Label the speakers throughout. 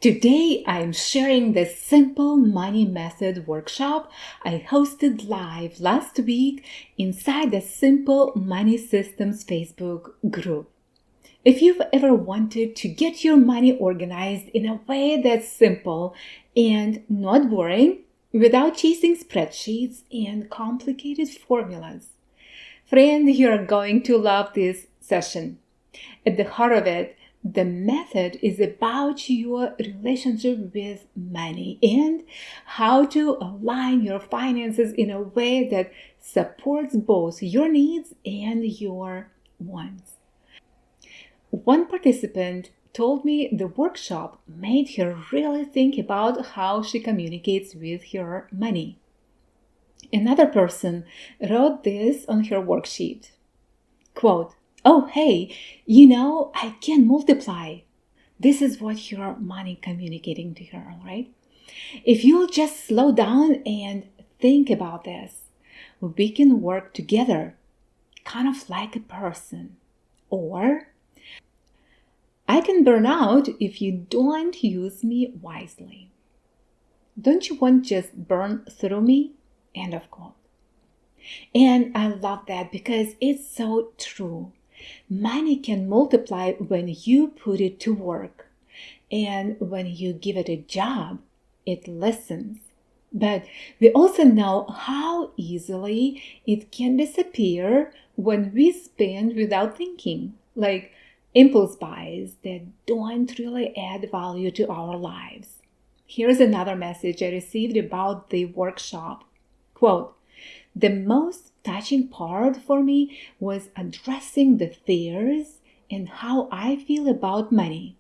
Speaker 1: Today, I'm sharing the Simple Money Method workshop I hosted live last week inside the Simple Money Systems Facebook group. If you've ever wanted to get your money organized in a way that's simple and not boring, without chasing spreadsheets and complicated formulas, friend, you're going to love this session. At the heart of it, the method is about your relationship with money and how to align your finances in a way that supports both your needs and your wants. One participant told me the workshop made her really think about how she communicates with her money. Another person wrote this on her worksheet. Quote, "Oh, hey, I can multiply." This is what your money communicating to her, right? If you'll just slow down and think about this, we can work together, kind of like a person. Or, I can burn out if you don't use me wisely. Don't you want to just burn through me? End of quote. And I love that because it's so true. Money can multiply when you put it to work. And when you give it a job, it listens. But we also know how easily it can disappear when we spend without thinking, like impulse buys that don't really add value to our lives. Here's another message I received about the workshop. Quote, "The most touching part for me was addressing the fears and how I feel about money,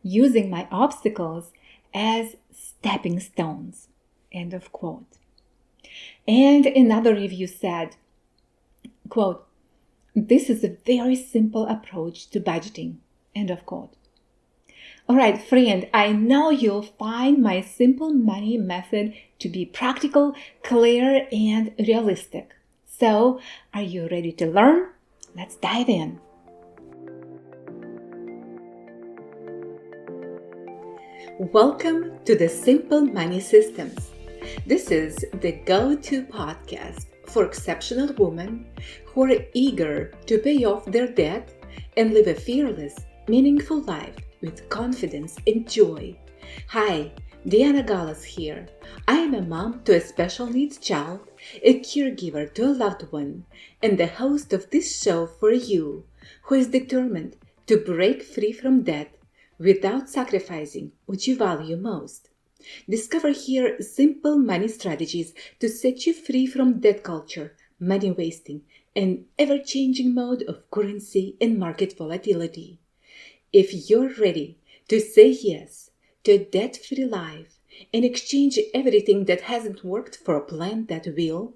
Speaker 1: using my obstacles as stepping stones." End of quote. And another review said, quote, "This is a very simple approach to budgeting." End of quote. All right, friend, I know you'll find my simple money method to be practical, clear, and realistic. So, are you ready to learn? Let's dive in. Welcome to the Simple Money Systems. This is the go-to podcast for exceptional women who are eager to pay off their debt and live a fearless, meaningful life with confidence and joy. Hi, Diana Gallas here. I am a mom to a special needs child, a caregiver to a loved one, and the host of this show for you, who is determined to break free from debt without sacrificing what you value most. Discover here simple money strategies to set you free from debt culture, money wasting, and ever-changing mode of currency and market volatility. If you're ready to say yes to a debt-free life and exchange everything that hasn't worked for a plan that will,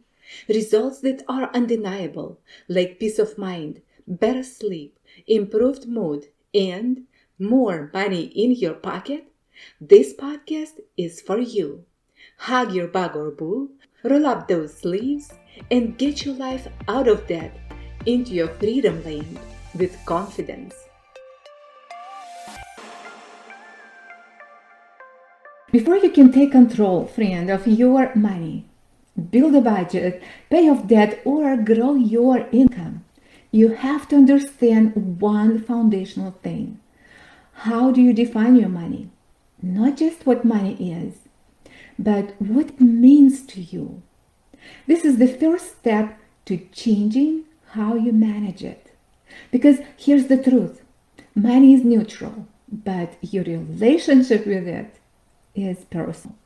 Speaker 1: results that are undeniable, like peace of mind, better sleep, improved mood, and more money in your pocket, this podcast is for you. Hug your bug or boo, roll up those sleeves, and get your life out of debt into your freedom land with confidence. Before you can take control, friend, of your money, build a budget, pay off debt, or grow your income, you have to understand one foundational thing. How do you define your money? Not just what money is, but what it means to you. This is the first step to changing how you manage it. Because here's the truth. Money is neutral, but your relationship with it is personal.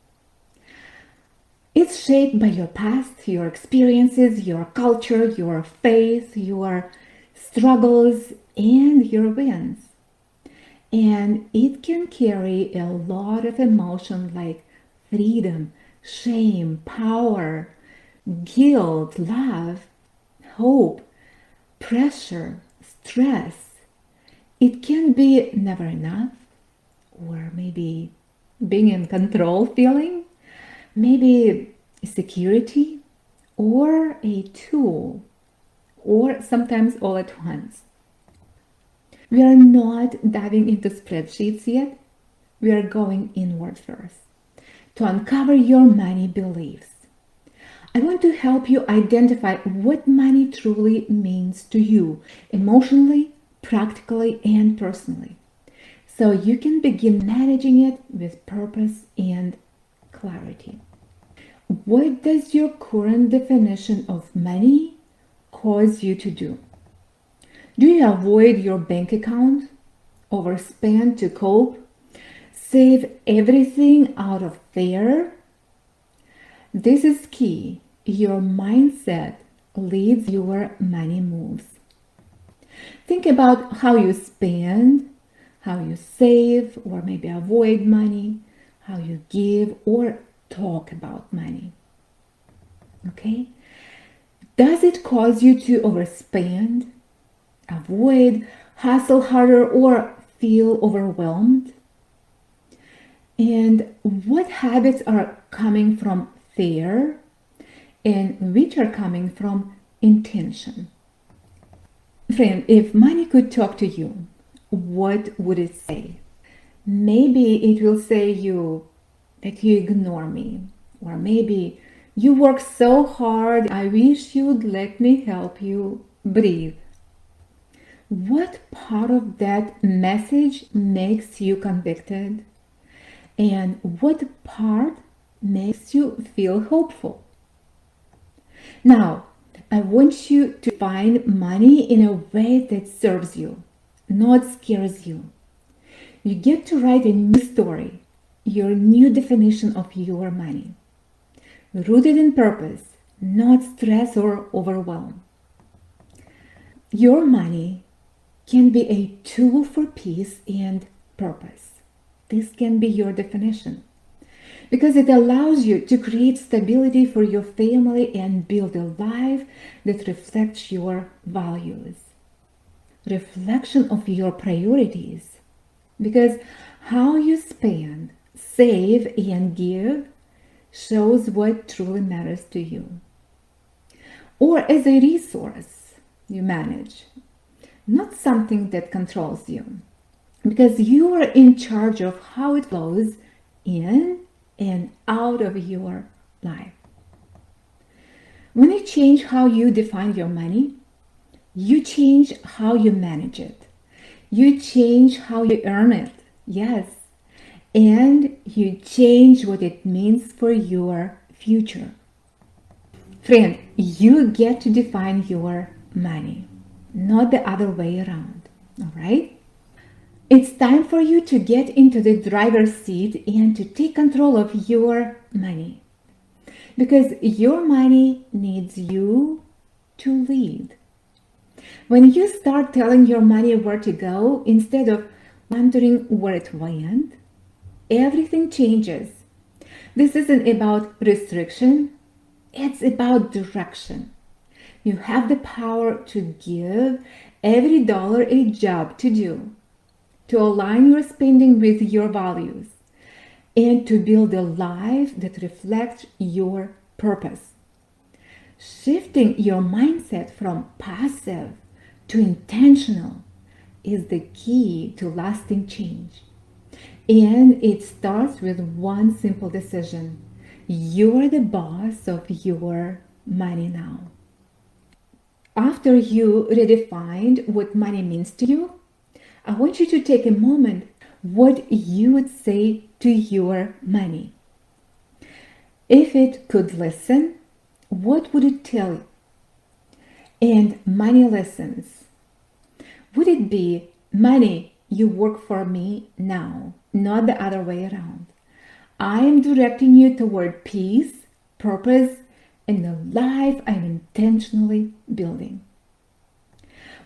Speaker 1: It's shaped by your past, your experiences, your culture, your faith, your struggles, and your wins. And it can carry a lot of emotion like freedom, shame, power, guilt, love, hope, pressure, stress. It can be never enough, or maybe being in control feeling, maybe security, or a tool, or sometimes all at once. We are not diving into spreadsheets yet. we are going inward first to uncover your money beliefs. I want to help you identify what money truly means to you emotionally, practically, and personally, so you can begin managing it with purpose and clarity. What does your current definition of money cause you to do? Do you avoid your bank account, overspend to cope, save everything out of fear? This is key. Your mindset leads your money moves. Think about how you spend, how you save or maybe avoid money, how you give or talk about money. Okay? Does it cause you to overspend, avoid, hustle harder, or feel overwhelmed? And what habits are coming from fear and which are coming from intention? Friend, if money could talk to you, what would it say? Maybe it will say that you ignore me, or maybe you work so hard, I wish you'd let me help you breathe. What part of that message makes you convicted? And what part makes you feel hopeful? Now, I want you to find money in a way that serves you, not scares you. You get to write a new story, your new definition of your money, rooted in purpose, not stress or overwhelm. Your money can be a tool for peace and purpose. This can be your definition because it allows you to create stability for your family and build a life that reflects your values, reflection of your priorities. Because how you spend, save, and give shows what truly matters to you. Or as a resource you manage, not something that controls you. Because you are in charge of how it flows in and out of your life. When you change how you define your money, you change how you manage it. You change how you earn it. Yes. And you change what it means for your future. Friend, you get to define your money, not the other way around. All right? It's time for you to get into the driver's seat and to take control of your money. Because your money needs you to lead. When you start telling your money where to go instead of wondering where it went, everything changes. This isn't about restriction, it's about direction. You have the power to give every dollar a job to do, to align your spending with your values, and to build a life that reflects your purpose. Shifting your mindset from passive to intentional is the key to lasting change. And it starts with one simple decision. You're the boss of your money now. After you redefined what money means to you, I want you to take a moment what you would say to your money. If it could listen, what would it tell you? And money listens. Would it be, money, you work for me now, not the other way around? I am directing you toward peace, purpose, and the life I'm intentionally building.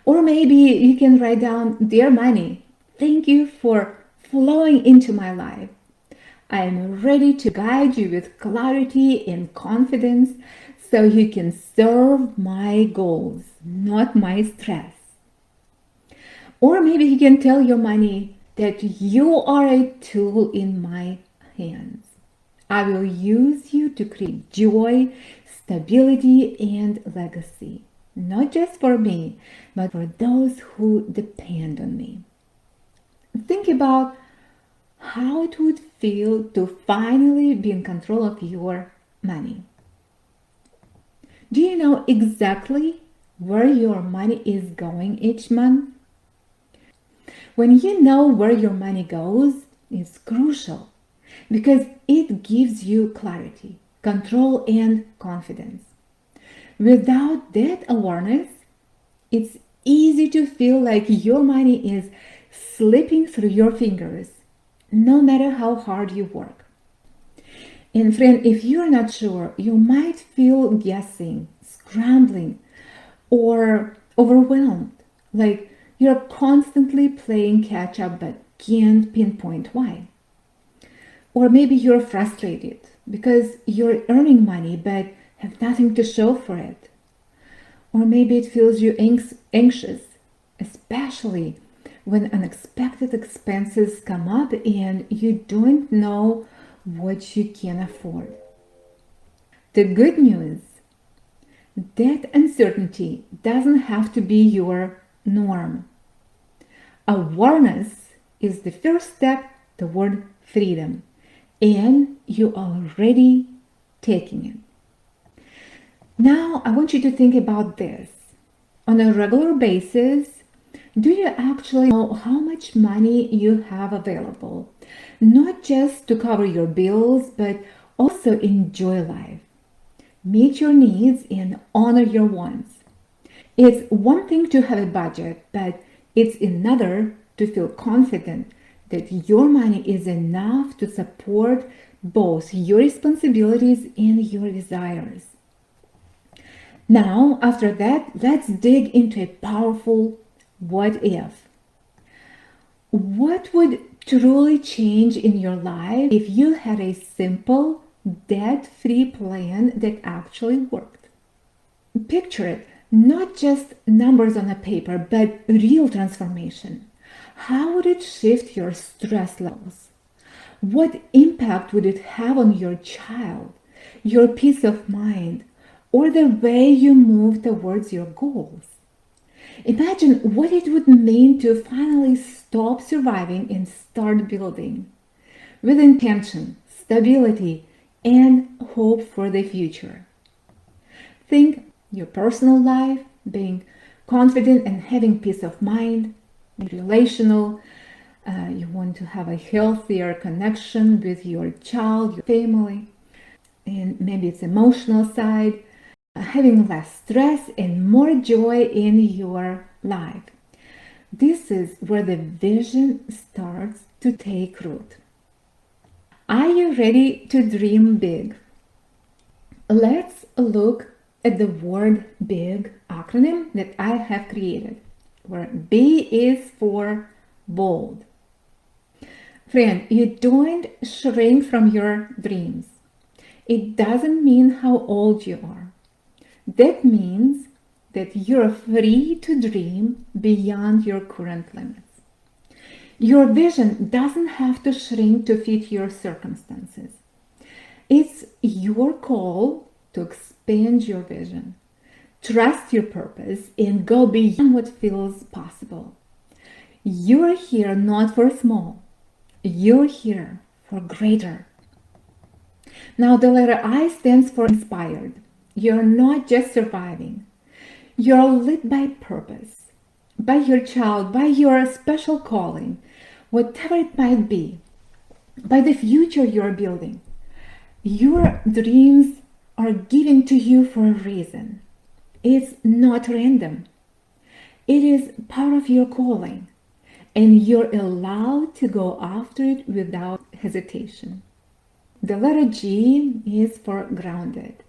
Speaker 1: Or maybe you can write down, dear money, thank you for flowing into my life. I am ready to guide you with clarity and confidence so you can serve my goals, not my stress. Or maybe you can tell your money that you are a tool in my hands. I will use you to create joy, stability, and legacy, not just for me, but for those who depend on me. Think about how it would feel to finally be in control of your money. Do you know exactly where your money is going each month? When you know where your money goes, it's crucial because it gives you clarity, control, and confidence. Without that awareness, it's easy to feel like your money is slipping through your fingers, no matter how hard you work. And friend, if you're not sure, you might feel guessing, scrambling, or overwhelmed, like you're constantly playing catch up but can't pinpoint why. Or maybe you're frustrated because you're earning money but have nothing to show for it. Or maybe it feels you anxious, especially when unexpected expenses come up and you don't know what you can afford. The good news, that uncertainty doesn't have to be your norm. Awareness is the first step toward freedom, and you're already taking it. Now, I want you to think about this. On a regular basis, do you actually know how much money you have available? Not just to cover your bills, but also enjoy life, meet your needs, and honor your wants. It's one thing to have a budget, but it's another to feel confident that your money is enough to support both your responsibilities and your desires. Now, after that, let's dig into a powerful what if. What would truly change in your life if you had a simple, debt-free plan that actually worked? Picture it, not just numbers on a paper, but real transformation. How would it shift your stress levels? What impact would it have on your child, your peace of mind, or the way you move towards your goals? Imagine what it would mean to finally stop surviving and start building with intention, stability, and hope for the future. Think your personal life, being confident and having peace of mind, relational. You want to have a healthier connection with your child, your family, and maybe it's emotional side, having less stress and more joy in your life. This is where the vision starts to take root. Are you ready to dream big? Let's look at the word big acronym that I have created, where B is for bold. Friend, you don't shrink from your dreams. It doesn't mean how old you are. That means that you're free to dream beyond your current limits. Your vision doesn't have to shrink to fit your circumstances. It's your call to expand your vision, trust your purpose, and go beyond what feels possible. You're here not for small, you're here for greater. Now, the letter I stands for inspired. You're not just surviving, you're lit by purpose, by your child, by your special calling, whatever it might be, by the future you're building. Your dreams are given to you for a reason. It's not random. It is part of your calling, and you're allowed to go after it without hesitation. The letter G is for grounded,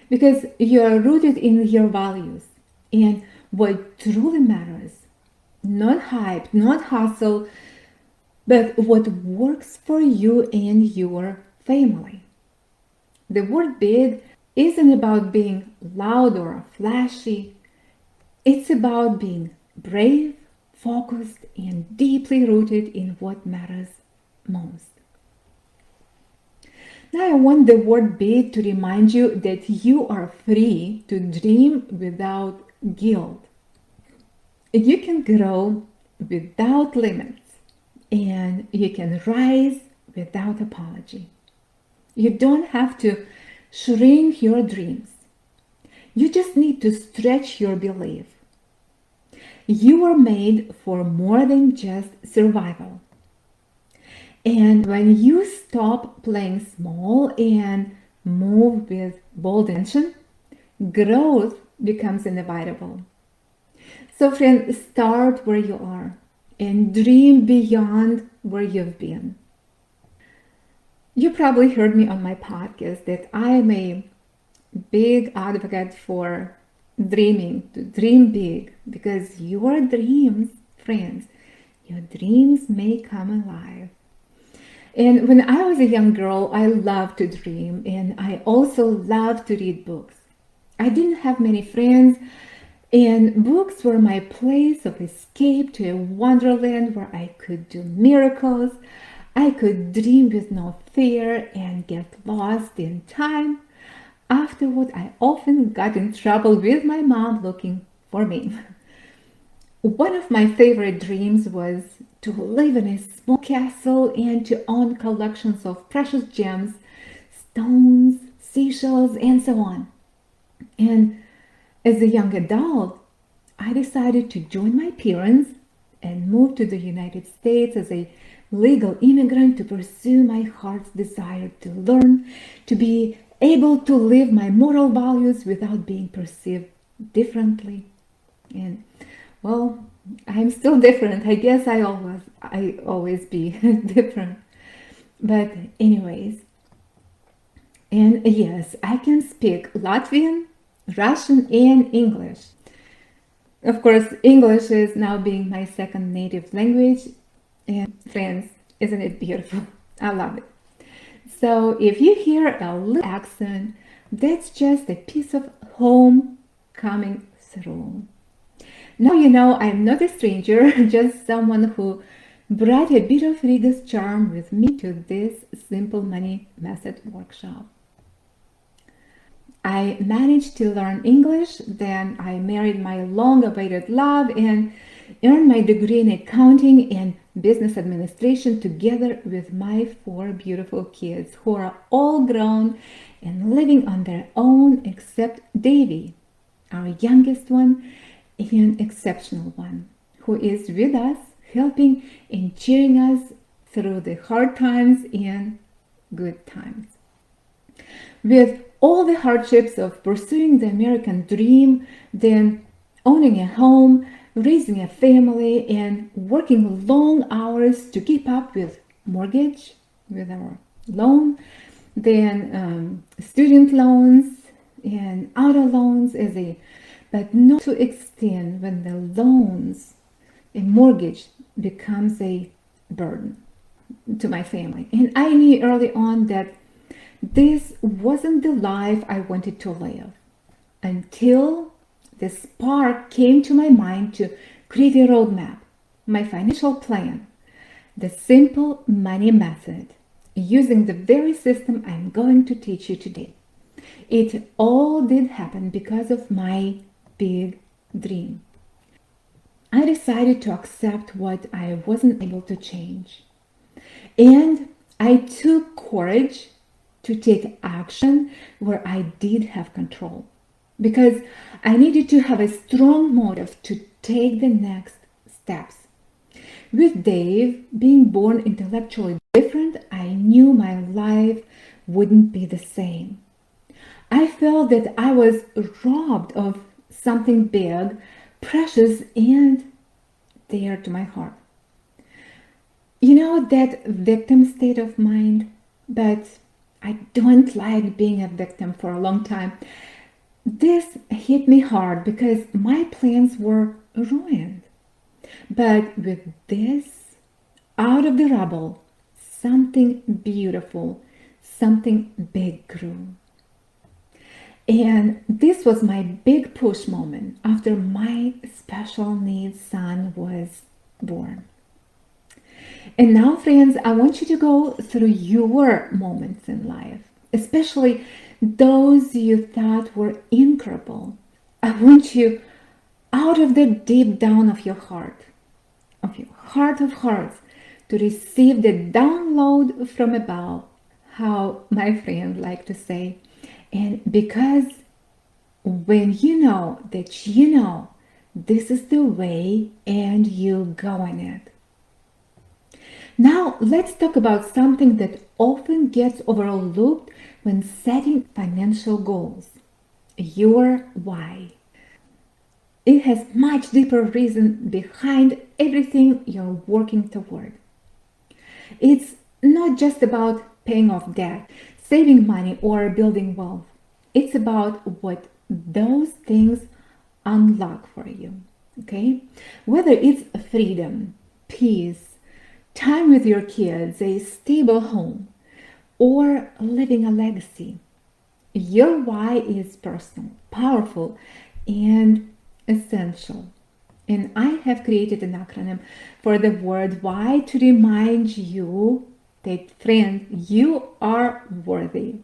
Speaker 1: because you're rooted in your values and what truly matters. Not hype, not hustle, but what works for you and your family. The word big isn't about being loud or flashy. It's about being brave, focused, and deeply rooted in what matters most. Now I want the word big to remind you that you are free to dream without guilt. You can grow without limits. and you can rise without apology. You don't have to shrink your dreams. You just need to stretch your belief. You are made for more than just survival. And when you stop playing small and move with bold intention, growth becomes inevitable. So, friends, start where you are and dream beyond where you've been. You probably heard me on my podcast that I am a big advocate for dreaming, to dream big, because your dreams, friends, your dreams may come alive. And when I was a young girl, I loved to dream, and I also loved to read books. I didn't have many friends, and books were my place of escape to a wonderland where I could do miracles. I could dream with no fear and get lost in time. Afterward, I often got in trouble with my mom looking for me. One of my favorite dreams was to live in a small castle and to own collections of precious gems, stones, seashells, and so on. And as a young adult, I decided to join my parents and move to the United States as a legal immigrant to pursue my heart's desire to learn, to be able to live my moral values without being perceived differently. And well, I'm still different. I guess I always be different. But anyways, and yes, I can speak Latvian, Russian, and English. Of course, English is now being my second native language. And friends, isn't it beautiful? I love it. So if you hear a little accent, that's just a piece of home coming through. Now you know I'm not a stranger, just someone who brought a bit of Riga's charm with me to this simple money method workshop. I managed to learn English, then I married my long-awaited love and earned my degree in accounting and business administration together with my 4 beautiful kids who are all grown and living on their own except Davy, our youngest one, an exceptional one, who is with us, helping and cheering us through the hard times and good times. With all the hardships of pursuing the American dream, then owning a home, raising a family, and working long hours to keep up with mortgage, with our loan, then student loans and auto loans but not to extend when the loans, a mortgage becomes a burden to my family. And I knew early on that this wasn't the life I wanted to live until the spark came to my mind to create a roadmap, my financial plan, the simple money method, using the very system I'm going to teach you today. It all did happen because of my big dream. I decided to accept what I wasn't able to change. And I took courage to take action where I did have control, because I needed to have a strong motive to take the next steps. With Dave being born intellectually different, I knew my life wouldn't be the same. I felt that I was robbed of something big, precious, and dear to my heart. You know, that victim state of mind, but I don't like being a victim for a long time. This hit me hard because my plans were ruined. But with this, out of the rubble, something beautiful, something big grew. And this was my big push moment after my special needs son was born. And now, friends, I want you to go through your moments in life, especially those you thought were incurable. I want you, out of the deep down of your heart of hearts, to receive the download from above, how my friend like to say. And because when you know that you know this is the way and you go in it. Now let's talk about something that often gets overlooked when setting financial goals. Your why. It has much deeper reason behind everything you're working toward. It's not just about paying off debt, saving money, or building wealth. It's about what those things unlock for you. Okay? Whether it's freedom, peace, time with your kids, a stable home, or living a legacy. Your why is personal, powerful, and essential. And I have created an acronym for the word why to remind you that, friend, you are worthy.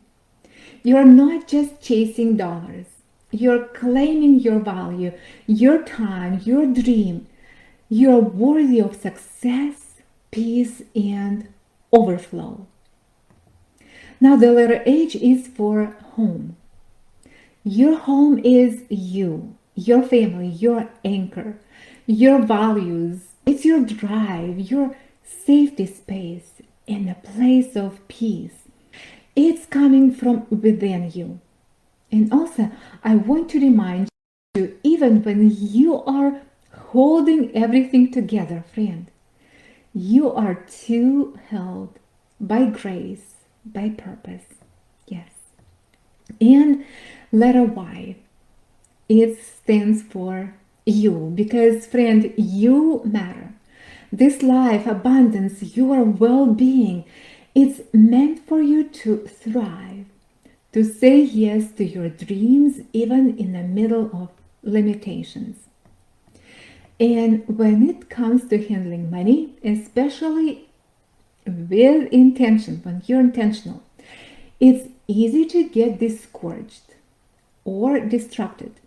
Speaker 1: You're not just chasing dollars. You're claiming your value, your time, your dream. You're worthy of success, peace, and overflow. Now, the letter H is for home. Your home is you, your family, your anchor, your values. It's your drive, your safety space, and a place of peace. It's coming from within you. And also, I want to remind you, even when you are holding everything together, friend, you are too held by grace, by purpose. Yes. And letter Y, it stands for you, because, friend, you matter. This life, abundance, your well-being, it's meant for you to thrive, to say yes to your dreams even in the middle of limitations. And when it comes to handling money, especially with intention, when you're intentional, it's easy to get discouraged or distracted.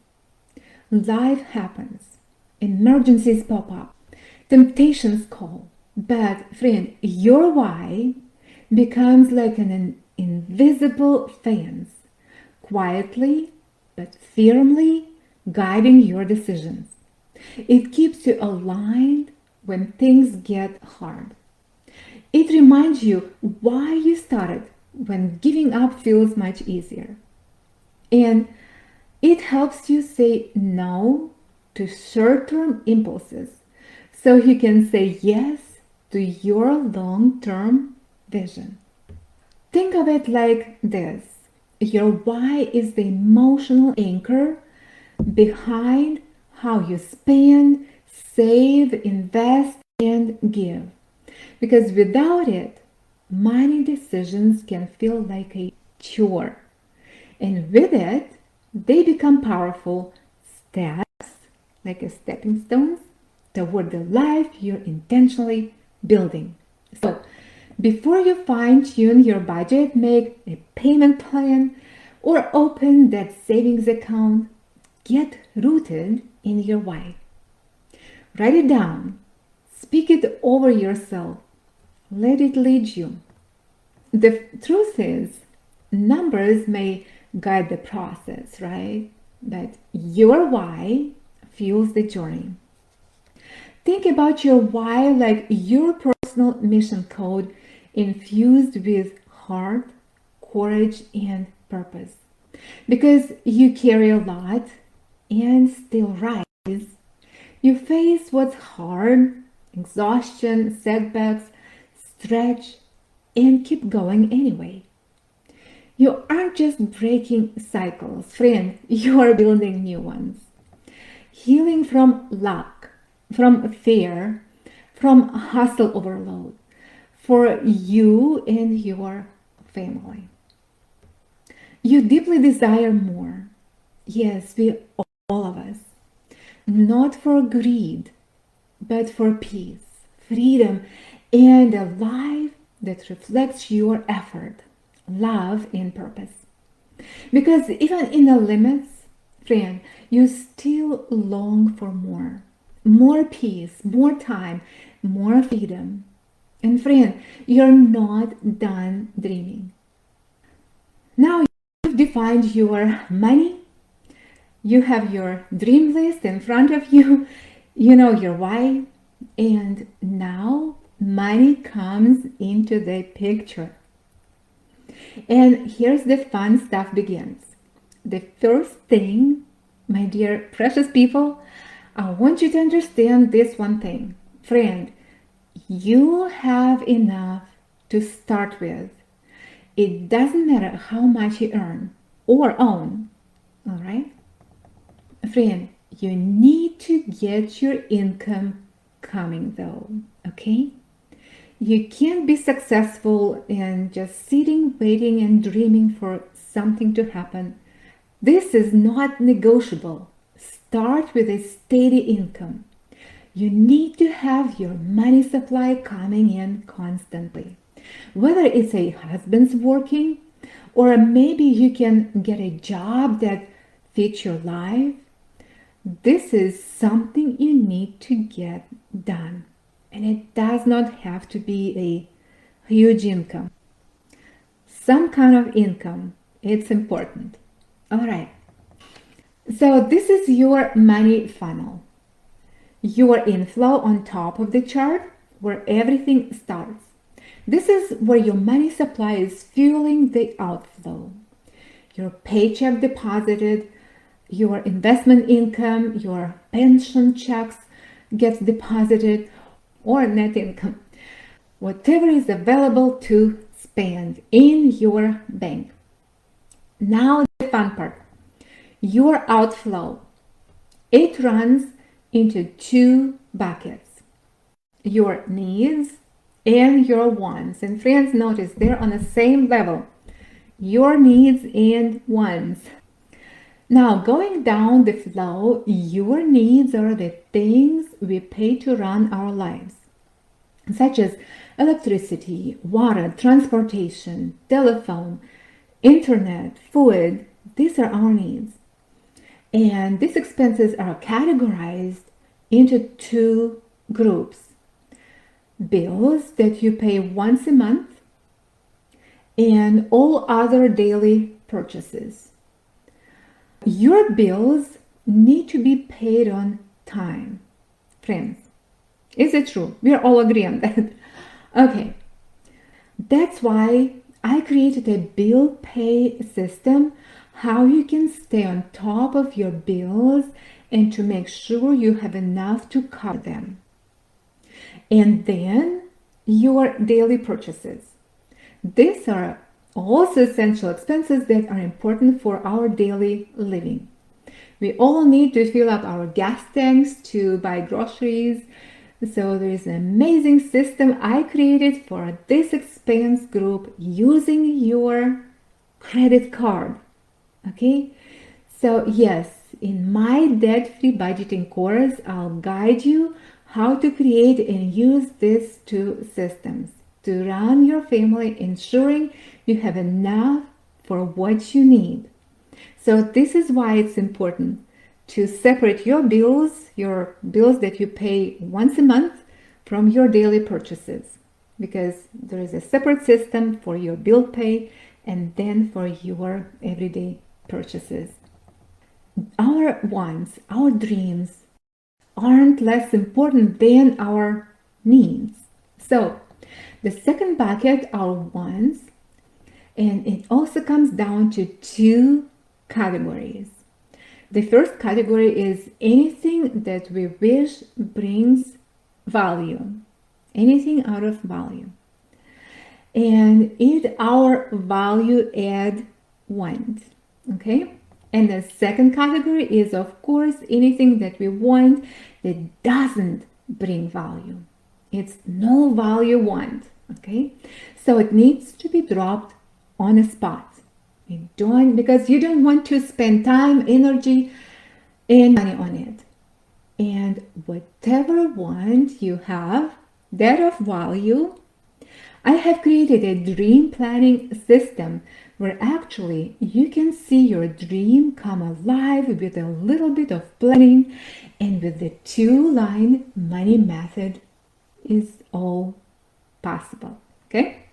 Speaker 1: Life happens, emergencies pop up, temptations call. But, friend, your why becomes like an invisible fence, quietly but firmly guiding your decisions. It keeps you aligned when things get hard. It reminds you why you started when giving up feels much easier. And it helps you say no to short-term impulses so you can say yes to your long-term vision. Think of it like this. Your why is the emotional anchor behind how you spend, save, invest, and give. Because without it, money decisions can feel like a chore. And with it, they become powerful steps, like a stepping stones, toward the life you're intentionally building. So, before you fine-tune your budget, make a payment plan, or open that savings account, get rooted in your why. Write it down. Speak it over yourself. Let it lead you. The truth is, numbers may guide the process, right? But your why fuels the journey. Think about your why like your personal mission code infused with heart, courage, and purpose. Because you carry a lot and still rise. You face what's hard, exhaustion, setbacks, stretch, and keep going anyway. You aren't just breaking cycles, friend, you are building new ones. Healing from lack, from fear, from hustle overload, for you and your family. You deeply desire more. Yes, we all of us. Not for greed, but for peace, freedom, and a life that reflects your effort, love, and purpose. Because even in the limits, friend, you still long for more. More peace, more time, more freedom. And friend, you're not done dreaming. Now you've defined your money, you have your dream list in front of you, you know your why, and now money comes into the picture. And here's the fun stuff begins. The first thing, my dear precious people, I want you to understand this one thing. Friend, you have enough to start with. It doesn't matter how much you earn or own, all right? Friend, you need to get your income coming though, okay? You can't be successful in just sitting, waiting, and dreaming for something to happen. This is not negotiable. Start with a steady income. You need to have your money supply coming in constantly. Whether it's a husband's working, or maybe you can get a job that fits your life, this is something you need to get done. And it does not have to be a huge income. Some kind of income, it's important. All right. So this is your money funnel. Your inflow on top of the chart where everything starts. This is where your money supply is fueling the outflow. Your paycheck deposited, your investment income, your pension checks gets deposited, or net income. Whatever is available to spend in your bank. Now the fun part. Your outflow. It runs into two buckets. Your needs and your wants. And friends, notice they're on the same level. Your needs and wants. Now, going down the flow, your needs are the things we pay to run our lives, such as electricity, water, transportation, telephone, internet, food. These are our needs. And these expenses are categorized into two groups. Bills that you pay once a month and all other daily purchases. Your bills need to be paid on time. Friends, is it true? We are all agree on that. Okay. That's why I created a bill pay system, how you can stay on top of your bills and to make sure you have enough to cover them. And then your daily purchases. These are also essential expenses that are important for our daily living. We all need to fill up our gas tanks to buy groceries. So there is an amazing system I created for this expense group using your credit card. Okay? So yes, in my debt-free budgeting course, I'll guide you how to create and use these two systems to run your family, ensuring you have enough for what you need. So this is why it's important to separate your bills that you pay once a month from your daily purchases, because there is a separate system for your bill pay and then for your everyday purchases. Our wants, our dreams aren't less important than our needs. So the second bucket are wants, and it also comes down to two categories. The first category is anything that we wish brings value, anything out of value. And it's our value add want, okay? And the second category is, of course, anything that we want that doesn't bring value. It's no value want, okay? So it needs to be dropped on a spot. Because you don't want to spend time, energy, and money on it. And whatever want you have that of value, I have created a dream planning system where actually you can see your dream come alive with a little bit of planning, and with the two-line money method is all possible. Okay?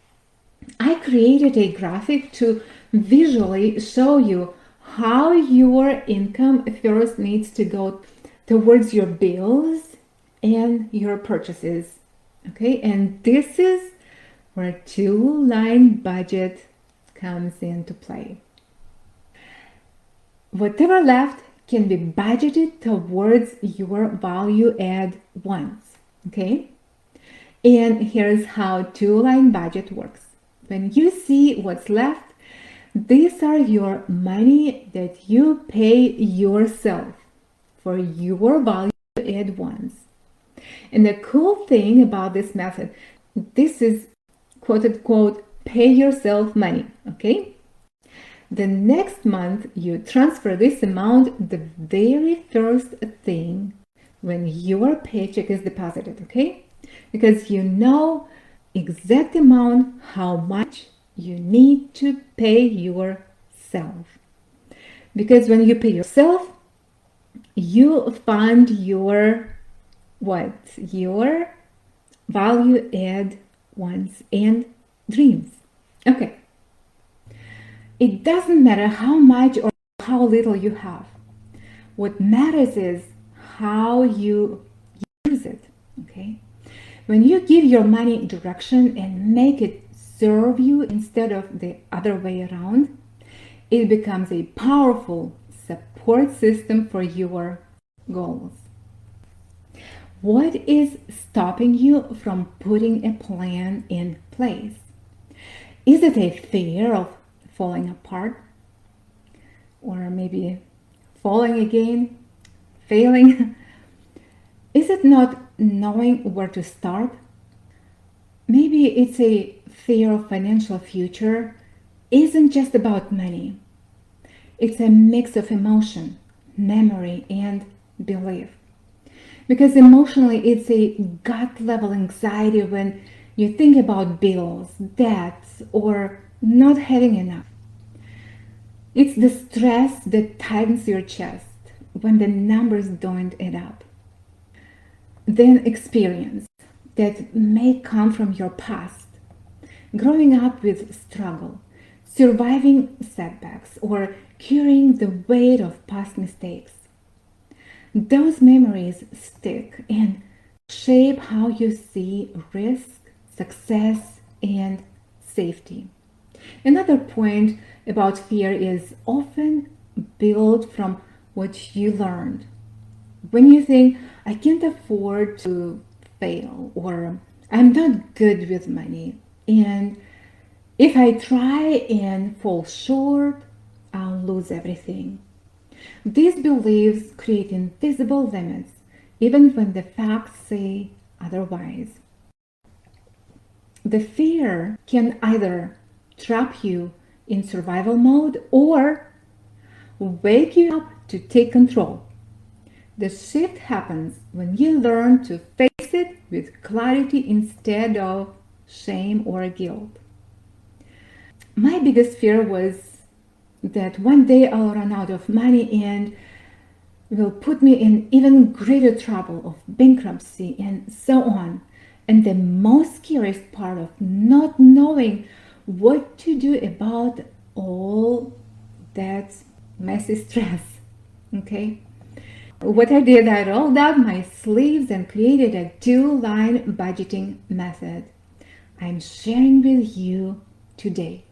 Speaker 1: I created a graphic to visually show you how your income first needs to go towards your bills and your purchases. Okay, and this is where two-line budget comes into play. Whatever left can be budgeted towards your value add wants. Okay, and here's how two-line budget works. When you see what's left, these are your money that you pay yourself for your value add wants. And the cool thing about this method, this is quote unquote pay yourself money, okay? The next month you transfer this amount the very first thing when your paycheck is deposited, okay? Because you know exact amount how much you need to pay yourself. Because when you pay yourself, you fund your what? Your value add wants and dreams. Okay. It doesn't matter how much or how little you have. What matters is how you use it. Okay. When you give your money direction and make it serve you instead of the other way around, it becomes a powerful support system for your goals. What is stopping you from putting a plan in place? Is it a fear of falling apart? Or maybe falling again? Failing? Is it not knowing where to start? Maybe it's a fear of financial future isn't just about money. It's a mix of emotion, memory, and belief. Because emotionally, it's a gut level anxiety when you think about bills, debts, or not having enough. It's the stress that tightens your chest when the numbers don't add up. Then experience that may come from your past, growing up with struggle, surviving setbacks, or carrying the weight of past mistakes. Those memories stick and shape how you see risk, success, and safety. Another point about fear is often built from what you learned. When you think, I can't afford to fail, or I'm not good with money, and if I try and fall short, I'll lose everything. These beliefs create invisible limits, even when the facts say otherwise. The fear can either trap you in survival mode or wake you up to take control. The shift happens when you learn to face it with clarity instead of shame or guilt. My biggest fear was that one day I'll run out of money and will put me in even greater trouble of bankruptcy and so on. And the most scariest part of not knowing what to do about all that messy stress. Okay? What I did, I rolled up my sleeves and created a two-line budgeting method I'm sharing with you today.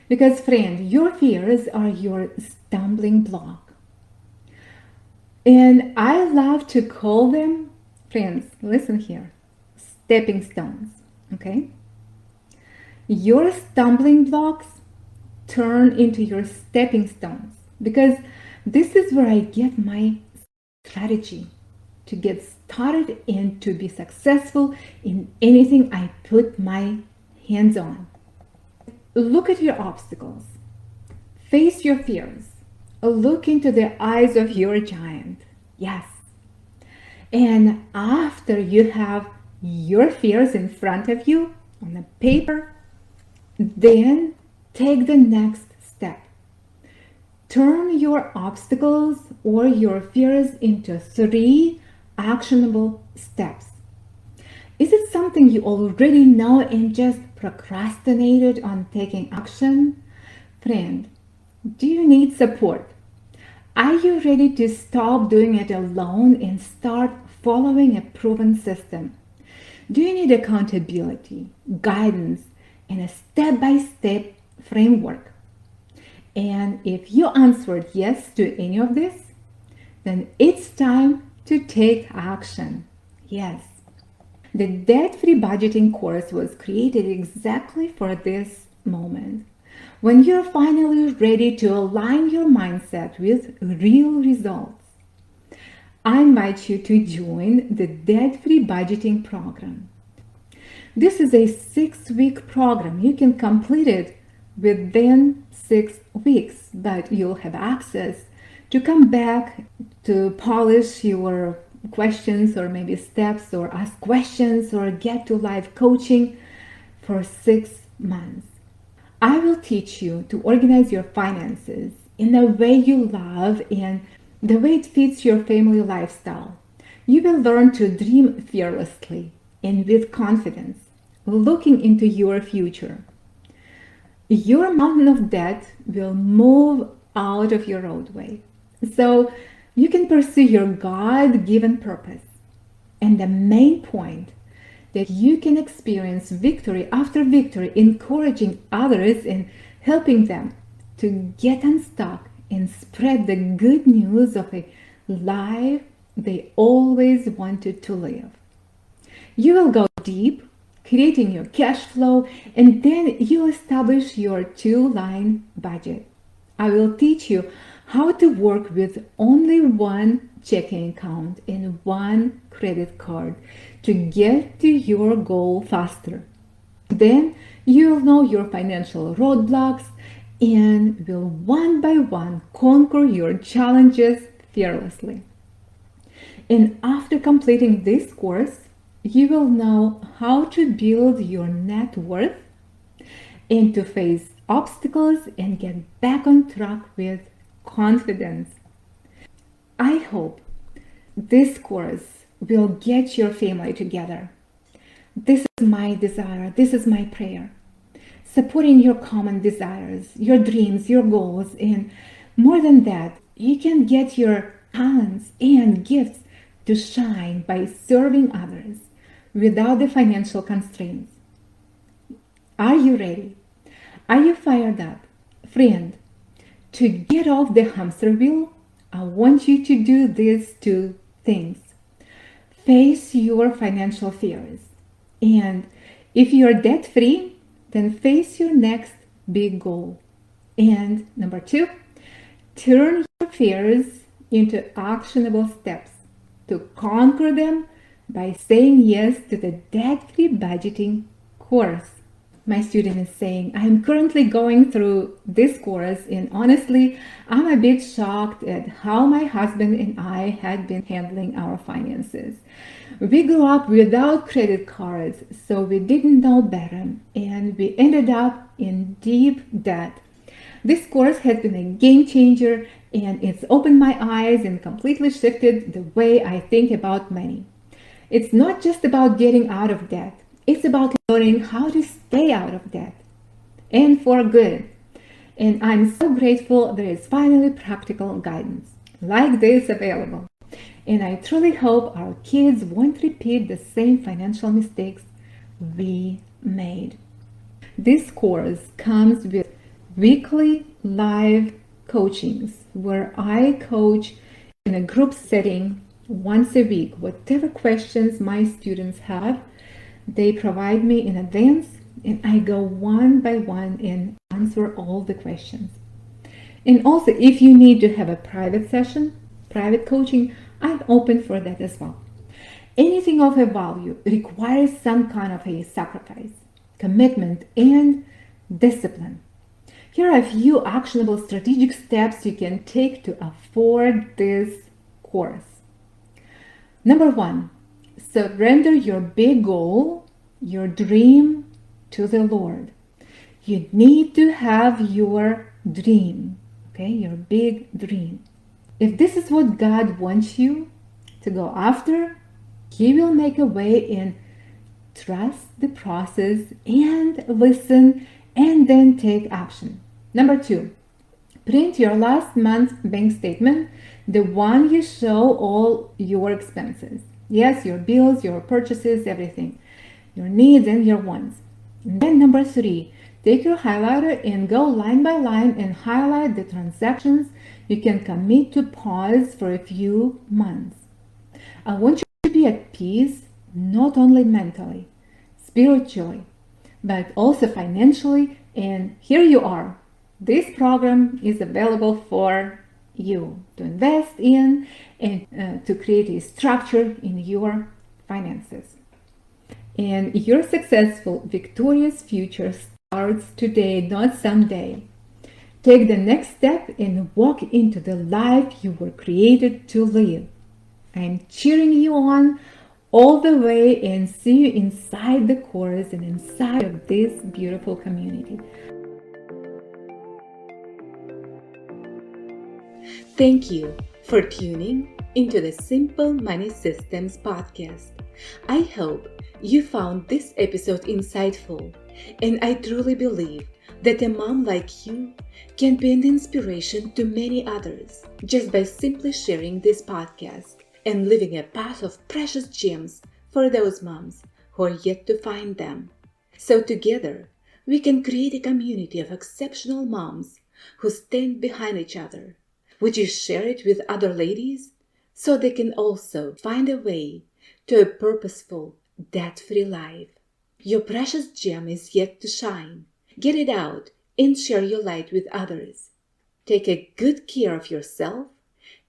Speaker 1: Because, friend, your fears are your stumbling block. And I love to call them, friends, listen here, stepping stones. Okay? Your stumbling blocks turn into your stepping stones. Because this is where I get my strategy to get started and to be successful in anything I put my hands on. Look at your obstacles. Face your fears. Look into the eyes of your giant. Yes. And after you have your fears in front of you on the paper, then take the next step. Turn your obstacles or your fears into 3 actionable steps. Is it something you already know and just procrastinated on taking action? Friend, do you need support? Are you ready to stop doing it alone and start following a proven system? Do you need accountability, guidance, and a step by step framework? And if you answered yes to any of this, then it's time to take action. Yes. The debt free budgeting course was created exactly for this moment. When you're finally ready to align your mindset with real results, I invite you to join the debt free budgeting program. This is a 6-week program. You can complete it within 6 weeks, but you'll have access to come back to polish your questions or maybe steps or ask questions or get to live coaching for 6 months. I will teach you to organize your finances in the way you love and the way it fits your family lifestyle. You will learn to dream fearlessly and with confidence, looking into your future. Your mountain of debt will move out of your roadway so you can pursue your God given purpose. And the main point, that you can experience victory after victory, encouraging others and helping them to get unstuck and spread the good news of a life they always wanted to live. You will go deep, creating your cash flow, and then you establish your 2-line budget. I will teach you how to work with only one checking account and one credit card to get to your goal faster. Then you'll know your financial roadblocks and will one by one conquer your challenges fearlessly. And after completing this course, you will know how to build your net worth and to face obstacles and get back on track with confidence. I hope this course will get your family together. This is my desire, this is my prayer. Supporting your common desires, your dreams, your goals, and more than that, you can get your talents and gifts to shine by serving others without the financial constraints. Are you ready? Are you fired up? Friend, to get off the hamster wheel, I want you to do these 2 things. Face your financial fears. And if you're debt free, then face your next big goal. And number 2, turn your fears into actionable steps to conquer them by saying yes to the debt free budgeting course. My student is saying, I'm currently going through this course, and honestly, I'm a bit shocked at how my husband and I had been handling our finances. We grew up without credit cards, so we didn't know better, and we ended up in deep debt. This course has been a game changer, and it's opened my eyes and completely shifted the way I think about money. It's not just about getting out of debt. It's about learning how to stay out of debt, and for good. And I'm so grateful there is finally practical guidance like this available. And I truly hope our kids won't repeat the same financial mistakes we made. This course comes with weekly live coachings where I coach in a group setting once a week. Whatever questions my students have, they provide me in advance, and I go one by one and answer all the questions. And also, if you need to have a private session, private coaching, I'm open for that as well. Anything of a value requires some kind of a sacrifice, commitment, and discipline. Here are a few actionable strategic steps you can take to afford this course. Number 1, surrender your big goal, your dream, to the Lord. You need to have your dream, okay, your big dream. If this is what God wants you to go after, He will make a way and trust the process and listen and then take action. Number 2, print your last month's bank statement, the one you show all your expenses. Yes, your bills, your purchases, everything, your needs and your wants. And then number 3, take your highlighter and go line by line and highlight the transactions you can commit to pause for a few months. I want you to be at peace, not only mentally, spiritually, but also financially. And here you are. This program is available for you to invest in and to create a structure in your finances. And your successful, victorious future starts today, not someday. Take the next step and walk into the life you were created to live. I'm cheering you on all the way and see you inside the course and inside of this beautiful community. Thank you for tuning into the Simple Money Systems podcast. I hope you found this episode insightful, and I truly believe that a mom like you can be an inspiration to many others just by simply sharing this podcast and leaving a path of precious gems for those moms who are yet to find them. So together, we can create a community of exceptional moms who stand behind each other. Would you share it with other ladies so they can also find a way to a purposeful, debt-free life? Your precious gem is yet to shine. Get it out and share your light with others. Take a good care of yourself,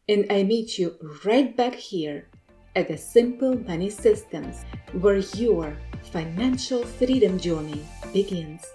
Speaker 1: and I meet you right back here at the Simple Money Systems, where your financial freedom journey begins.